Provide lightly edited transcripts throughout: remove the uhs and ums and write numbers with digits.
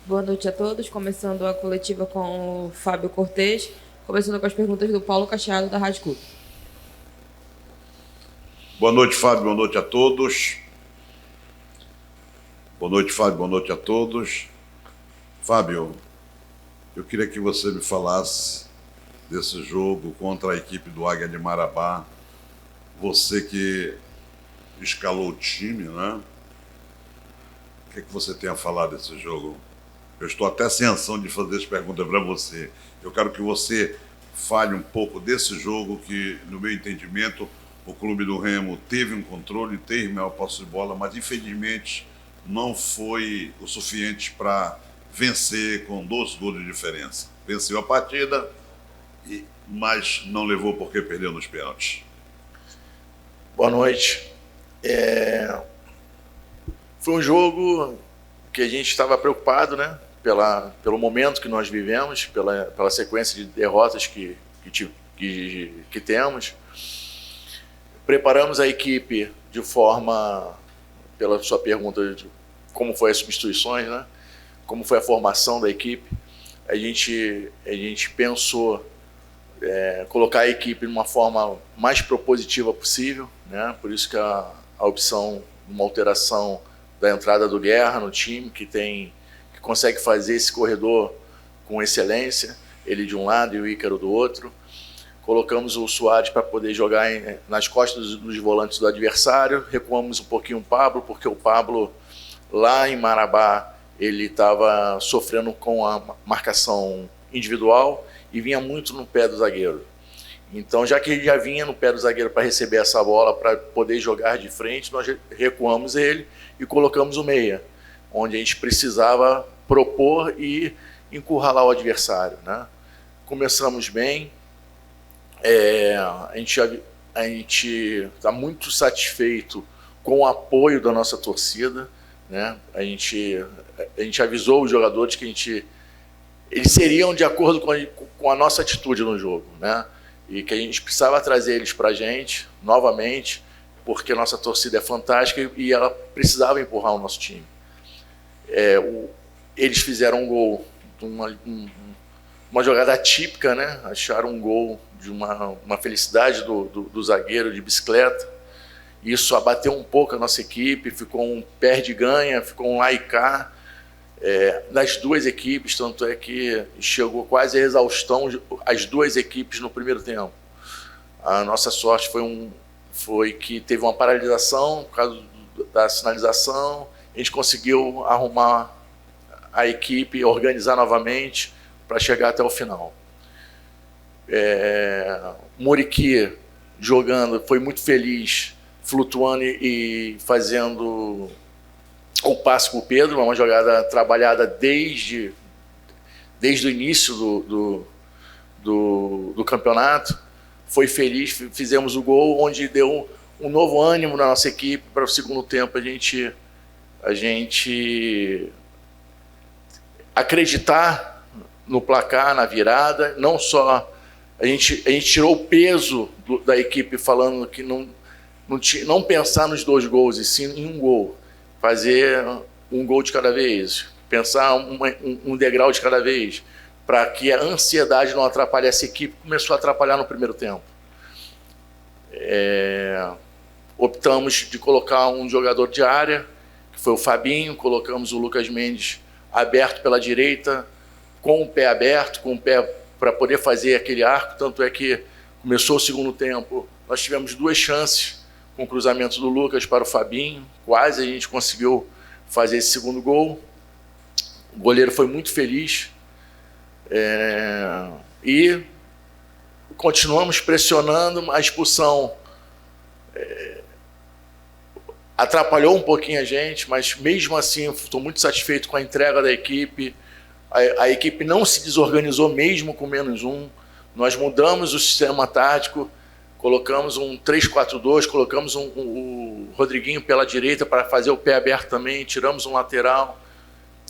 Boa noite a todos. Começando a coletiva com o Fábio Cortez, começando com as perguntas do Paulo Cacheado, da Rádio Clube. Boa noite, Fábio. Boa noite a todos. Boa noite, Fábio. Boa noite a todos. Fábio, eu queria que você me falasse desse jogo contra a equipe do Águia de Marabá. Você que escalou o time, né? O que você tem a falar desse jogo? Eu estou até sem ação de fazer essa pergunta para você. Eu quero que você fale um pouco desse jogo que, no meu entendimento, o Clube do Remo teve um controle, teve maior posse de bola, mas infelizmente não foi o suficiente para vencer com 2 gols de diferença. Venceu a partida, mas não levou porque perdeu nos pênaltis. Boa noite. Foi um jogo que a gente estava preocupado, né? Pelo momento que nós vivemos, pela sequência de derrotas que temos. Preparamos a equipe de forma, pela sua pergunta de como foi as substituições, né? Como foi a formação da equipe. A gente pensou colocar a equipe de uma forma mais propositiva possível, né? Por isso que a opção de uma alteração da entrada do Guerra no time, que consegue fazer esse corredor com excelência, ele de um lado e o Ícaro do outro. Colocamos o Soares para poder jogar nas costas dos volantes do adversário, recuamos um pouquinho o Pablo, porque o Pablo, lá em Marabá, ele estava sofrendo com a marcação individual e vinha muito no pé do zagueiro. Então, já que ele já vinha no pé do zagueiro para receber essa bola, para poder jogar de frente, nós recuamos ele e colocamos o meia, onde a gente precisava propor e encurralar o adversário, né? Começamos bem, a gente está muito satisfeito com o apoio da nossa torcida, né? A gente avisou os jogadores que eles seriam de acordo com a nossa atitude no jogo, né? E que a gente precisava trazer eles para a gente novamente, porque a nossa torcida é fantástica e ela precisava empurrar o nosso time. Eles fizeram um gol de uma jogada atípica, né? Acharam um gol de uma felicidade do zagueiro de bicicleta. Isso abateu um pouco a nossa equipe, ficou um perde-ganha, ficou um lá e cá das duas equipes, tanto é que chegou quase a exaustão as duas equipes no primeiro tempo. A nossa sorte foi que teve uma paralisação por causa da sinalização, a gente conseguiu arrumar a equipe, organizar novamente para chegar até o final. Muriqui jogando, foi muito feliz, flutuando e fazendo o passe para o Pedro, uma jogada trabalhada desde o início do campeonato. Foi feliz, fizemos o gol, onde deu um novo ânimo na nossa equipe para o segundo tempo. A gente acreditar no placar, na virada, não só a gente tirou o peso da equipe, falando que não pensar nos 2 gols, e sim em um gol, fazer um gol de cada vez, pensar um degrau de cada vez, para que a ansiedade não atrapalhe essa equipe. Começou a atrapalhar no primeiro tempo. Optamos de colocar um jogador de área, que foi o Fabinho, colocamos o Lucas Mendes aberto pela direita, com o pé aberto, com o pé para poder fazer aquele arco, tanto é que começou o segundo tempo, nós tivemos 2 chances com o cruzamento do Lucas para o Fabinho, quase a gente conseguiu fazer esse segundo gol. O goleiro foi muito feliz, e continuamos pressionando. A expulsão atrapalhou um pouquinho a gente, mas mesmo assim estou muito satisfeito com a entrega da equipe. A equipe não se desorganizou mesmo com -1. Nós mudamos o sistema tático, colocamos um 3-4-2, colocamos o Rodriguinho pela direita para fazer o pé aberto também, tiramos um lateral.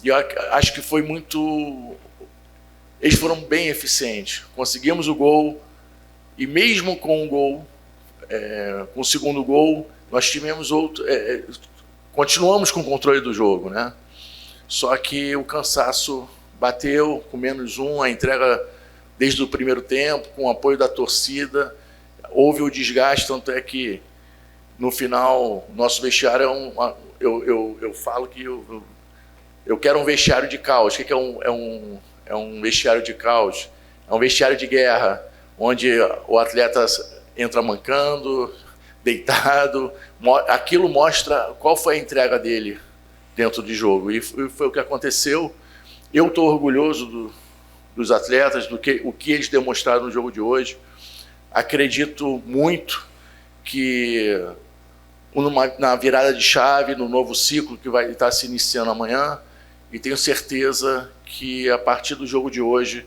E eu acho que foi muito... Eles foram bem eficientes. Conseguimos o gol, e mesmo com o gol, com o segundo gol, nós tivemos outro... continuamos com o controle do jogo, né? só que o cansaço bateu com -1, a entrega desde o primeiro tempo, com o apoio da torcida, houve o desgaste, tanto é que no final nosso vestiário eu falo que eu quero um vestiário de caos. O que é um vestiário de caos? É um vestiário de guerra, onde o atleta entra mancando, deitado. Aquilo mostra qual foi a entrega dele dentro de jogo. E foi o que aconteceu. Eu estou orgulhoso dos atletas, o que eles demonstraram no jogo de hoje. Acredito muito que na virada de chave, no novo ciclo que vai estar se iniciando amanhã, e tenho certeza que a partir do jogo de hoje,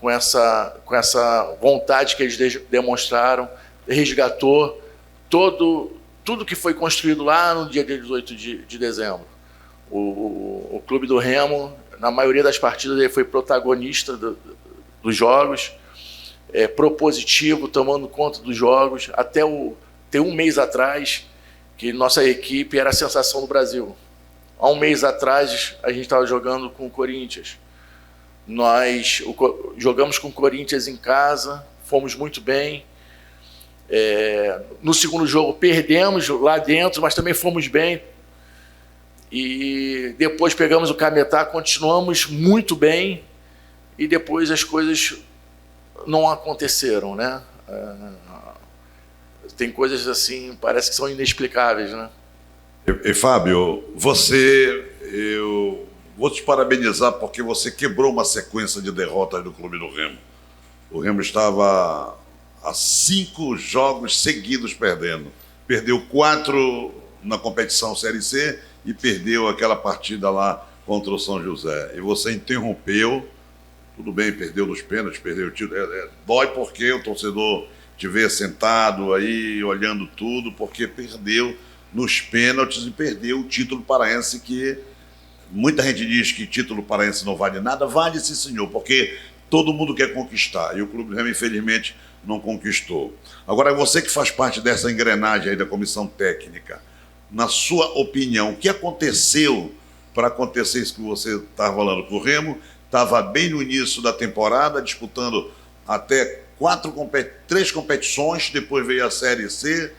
com essa vontade que eles demonstraram, resgatou tudo que foi construído lá no dia 18 de dezembro. O Clube do Remo, na maioria das partidas, ele foi protagonista dos jogos, propositivo, tomando conta dos jogos, até ter um mês atrás, que nossa equipe era a sensação do Brasil. Há um mês atrás, a gente estava jogando com o Corinthians. Nós jogamos com o Corinthians em casa, fomos muito bem. No segundo jogo, perdemos lá dentro, mas também fomos bem. E depois pegamos o Cametá, continuamos muito bem. E depois as coisas não aconteceram, né? Tem coisas assim, parece que são inexplicáveis, né? E Fábio, eu vou te parabenizar porque você quebrou uma sequência de derrotas do Clube do Remo. O Remo estava há 5 jogos seguidos perdendo. Perdeu 4 na competição Série C e perdeu aquela partida lá contra o São José. E você interrompeu, tudo bem, perdeu nos pênaltis, perdeu o título. Dói porque o torcedor te vê sentado aí, olhando tudo, porque perdeu nos pênaltis e perdeu o título paraense, que muita gente diz que título paraense não vale nada. Vale sim, senhor, porque todo mundo quer conquistar, e o Clube do Remo, infelizmente, não conquistou. Agora, você que faz parte dessa engrenagem aí da comissão técnica, na sua opinião, o que aconteceu para acontecer isso que você estava falando? O Remo estava bem no início da temporada, disputando até 3 competições, depois veio a Série C.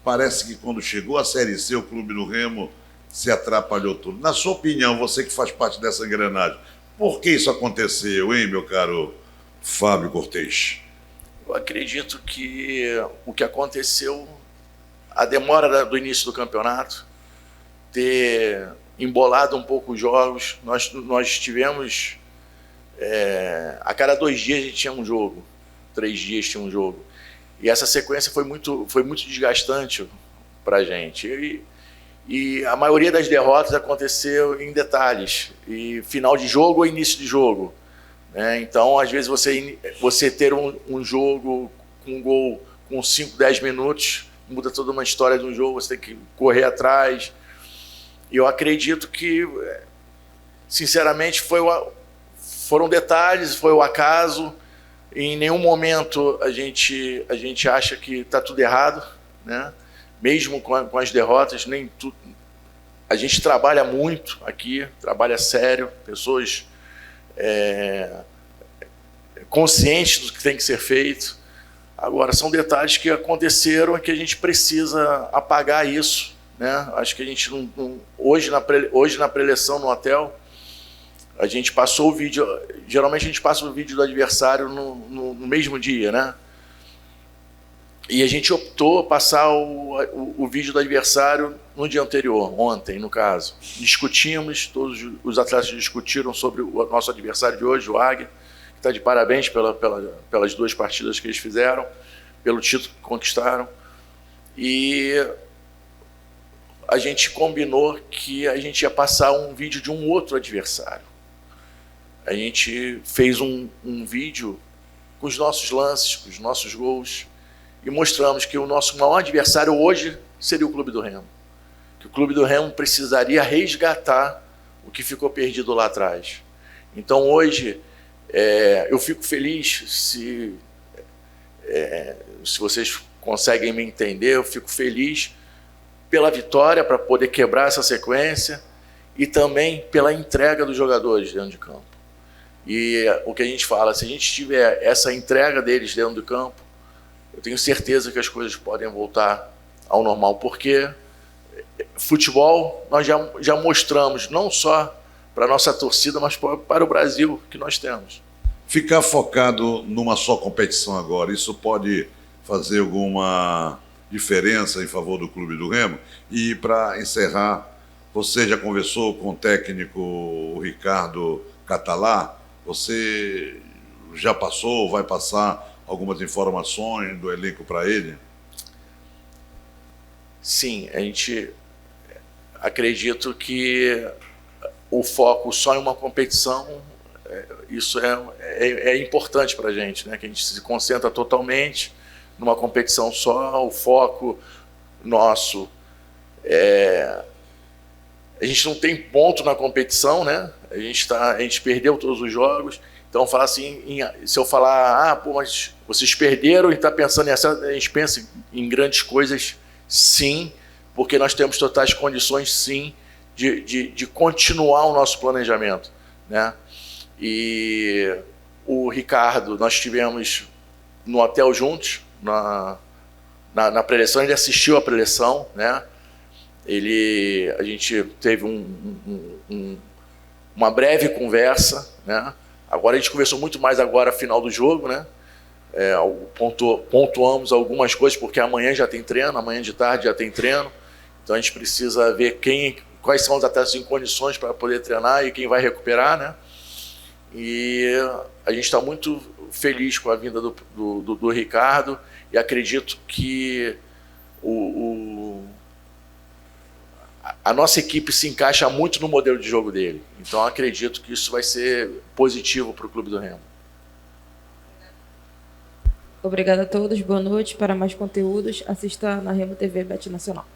Parece que quando chegou a Série C, o Clube do Remo se atrapalhou tudo. Na sua opinião, você que faz parte dessa engrenagem, por que isso aconteceu, hein, meu caro Fábio Cortez? Eu acredito que o que aconteceu, a demora do início do campeonato, ter embolado um pouco os jogos. Nós tivemos, a cada 2 dias a gente tinha um jogo, 3 dias tinha um jogo. E essa sequência foi muito desgastante para a gente. E a maioria das derrotas aconteceu em detalhes, e final de jogo ou início de jogo. Então, às vezes, você ter um jogo com um gol com 5, 10 minutos, muda toda uma história de um jogo, você tem que correr atrás. E eu acredito que, sinceramente, foram detalhes, foi o acaso. Em nenhum momento a gente acha que está tudo errado, né? Mesmo com as derrotas, nem tudo. A gente trabalha muito aqui, trabalha sério, pessoas conscientes do que tem que ser feito. Agora, são detalhes que aconteceram e que a gente precisa apagar isso, né? Acho que a gente hoje na preleção no hotel, a gente passou o vídeo. Geralmente a gente passa o vídeo do adversário no mesmo dia, né? E a gente optou passar o vídeo do adversário no dia anterior, ontem, no caso. Discutimos, todos os atletas discutiram sobre o nosso adversário de hoje, o Águia, que está de parabéns pelas 2 partidas que eles fizeram, pelo título que conquistaram. E a gente combinou que a gente ia passar um vídeo de um outro adversário. A gente fez um vídeo com os nossos lances, com os nossos gols, e mostramos que o nosso maior adversário hoje seria o Clube do Remo. Que o Clube do Remo precisaria resgatar o que ficou perdido lá atrás. Então, hoje, eu fico feliz, se vocês conseguem me entender, eu fico feliz pela vitória, para poder quebrar essa sequência, e também pela entrega dos jogadores dentro de campo. E o que a gente fala, se a gente tiver essa entrega deles dentro do campo, eu tenho certeza que as coisas podem voltar ao normal, porque futebol nós já mostramos, não só para a nossa torcida, mas para o Brasil que nós temos. Ficar focado numa só competição agora, isso pode fazer alguma diferença em favor do Clube do Remo? E para encerrar, você já conversou com o técnico Ricardo Catalá? Você já passou, vai passar algumas informações do elenco para ele? Sim, a gente acredito que o foco só em uma competição, isso é importante para a gente, né? Que a gente se concentra totalmente numa competição só, o foco nosso a gente não tem ponto na competição, né? A gente perdeu todos os jogos. Então, falar assim, se eu falar, pô, mas vocês perderam e está pensando nessa, a gente pensa em grandes coisas, sim, porque nós temos totais condições, sim, de continuar o nosso planejamento, né? E o Ricardo, nós estivemos no hotel juntos, na pré-eleição, ele assistiu à pré-eleição, né? A gente teve uma breve conversa, né? Agora a gente conversou muito mais agora, final do jogo, né? Pontuamos algumas coisas, porque amanhã já tem treino, amanhã de tarde já tem treino, então a gente precisa ver quais são os atletas em condições para poder treinar e quem vai recuperar, né? E a gente está muito feliz com a vinda do Ricardo e acredito que a nossa equipe se encaixa muito no modelo de jogo dele. Então acredito que isso vai ser positivo para o Clube do Remo. Obrigada a todos, boa noite. Para mais conteúdos, assista na Remo TV Bet Nacional.